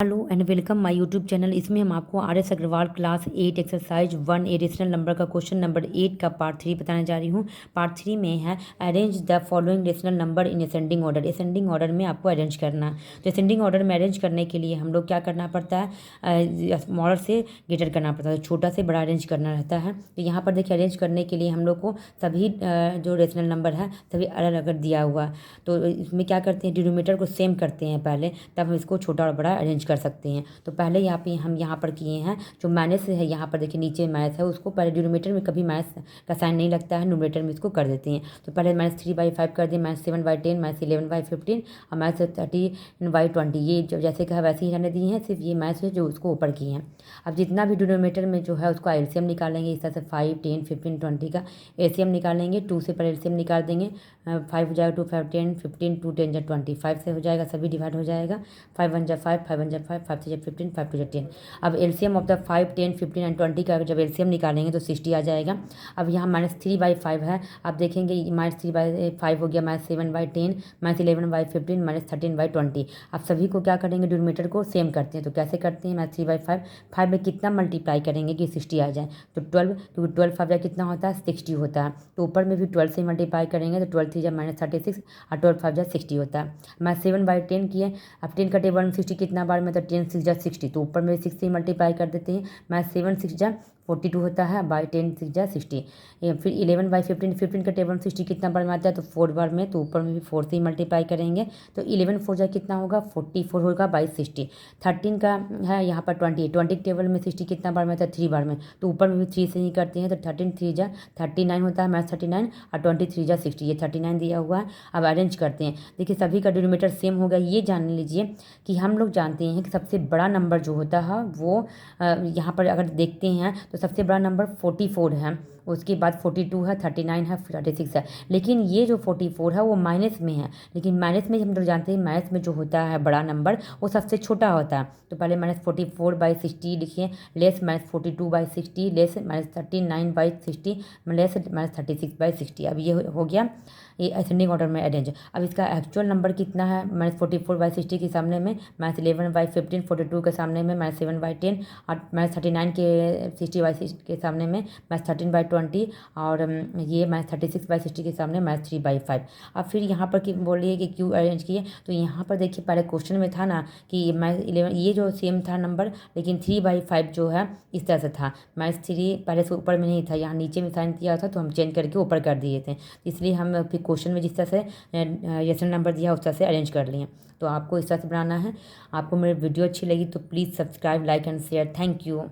Hello and welcome my YouTube channel. इसमें हम आपको RS Agarwal class 8 exercise 1A rational number का क्वेश्चन नंबर 8 का पार्ट 3 बताने जा रही हूँ। पार्ट 3 में है arrange the following rational number in ascending order. Ascending order में आपको अरेंज करना। तो असेंडिंग ऑर्डर में अरेंज करने के लिए हम लोग क्या करना पड़ता है, स्मॉलर से ग्रेटर करना पड़ता है, तो छोटा से बड़ा अरेंज करना रहता है। तो यहाँ पर देखिए अरेंज करने के लिए हम लोग को सभी जो रेशनल नंबर है सभी अलग अलग दिया हुआ है। तो इसमें क्या करते हैं, डिनोमिनेटर को सेम करते हैं पहले, तब हम इसको छोटा और बड़ा अरेंज कर सकते हैं। तो पहले यहाँ पे हम यहाँ पर किए हैं जो माइनस है, यहाँ पर देखिए नीचे माइनस है, उसको पहले डिनोमिनेटर में कभी माइनस का साइन नहीं लगता है, न्यूमरेटर में इसको कर देते हैं। तो पहले -3/5 कर दिए, -7/10, -11/15 और -13/20। ये जैसे कहा वैसे ही रहने दिए हैं, सिर्फ ये माइनस है जो उसको ऊपर किए हैं। अब जितना भी डिनोमिनेटर में जो है उसका एलसीएम निकालेंगे। इस तरह से 5, 10, 15, 20 का एलसीएम निकालेंगे। 2 से पहले एलसीएम निकाल देंगे। 5 हो जाएगा 2, 5, 10, 15, 2, 10 जा 20, 5 से हो जाएगा, सभी डिवाइड हो जाएगा। 5 1 जा 5, 5 1 जा 5, 5 3 जा 15, 5 2 जा 10। अब एलसीएम ऑफ द 5, 10, 15 एंड 20 का जब एलसीएम निकालेंगे तो 60 आ जाएगा। अब यहाँ -3/5 है, आप देखेंगे -3/5 हो गया, -7/10, -11/15, -13/20। अब सभी को क्या करेंगे, डिनोमिनेटर को सेम करते हैं। तो कैसे करते हैं, -3/5, 5 में कितना मल्टीप्लाई करेंगे कि 60 आ जाए, तो 12, क्योंकि 12 5 कितना होता है 60 होता है। तो ऊपर में भी 12 से मल्टीप्लाई करेंगे तो 12 3 जा -36 और 12 5 जा 60 होता है। -7/10 किए, अब 10 का टेबल में 60 कितना बार में, तो 10 6 जा 60, तो ऊपर में 6 से मल्टीप्लाई कर देते हैं। -7 6 जा 42 होता है, बाई 10 6 जा 60। फिर 11/15, 15 का टेबल में 60 कितना बार में आता है, तो 4 बार में, तो ऊपर में भी 4 से ही मल्टीप्लाई करेंगे। तो 11 4 जा कितना होगा, 44 होगा बाई 60। 13 का है यहाँ पर 20, 20 के टेबल में 60 कितना बार में आता है, 3 बार में, तो ऊपर में भी 3 से ही करते हैं। तो 13 3 जा 39 होता है, -39 और 23 जा 60, ये 39 दिया हुआ है। अब अरेंज करते हैं। देखिए सभी का डिनोमिनेटर सेम होगा। ये जान लीजिए कि हम लोग जानते हैं कि सबसे बड़ा नंबर जो होता है वो यहाँ पर अगर देखते हैं तो सबसे बड़ा नंबर 44 है, उसके बाद 42 है, 39 है, 36 है। लेकिन ये जो 44 है वो माइनस में है, लेकिन माइनस में हम लोग जानते हैं माइनस में जो होता है बड़ा नंबर वो सबसे छोटा होता है। तो पहले -44/60 लिखिए, लेस -42/60, लेस -39/60, लेस -36/60। अब ये हो गया ये असेंडिंग ऑर्डर में अरेंज। अब इसका एक्चुअल नंबर कितना है, -44/60 के सामने में -11/15, 42 के सामने में -7/10 और -39 के 60/60 के सामने में -13/20 और ये -36/60 के सामने -3/5। अब फिर यहाँ पर बोलिए कि क्यों अरेंज किए, तो यहाँ पर देखिए पहले क्वेश्चन में था ना कि -11 ये जो सेम था नंबर, लेकिन 3/5 जो है इस तरह से था। -3 पहले से ऊपर में नहीं था, यहाँ नीचे में साइन किया था, तो हम चेंज करके ऊपर कर दिए थे। इसलिए हम फिर क्वेश्चन में जिस तरह से रेशनल नंबर दिया उस तरह से अरेंज कर लिए। तो आपको इस तरह से बनाना है। आपको मेरी वीडियो अच्छी लगी तो please subscribe, like and share. Thank you.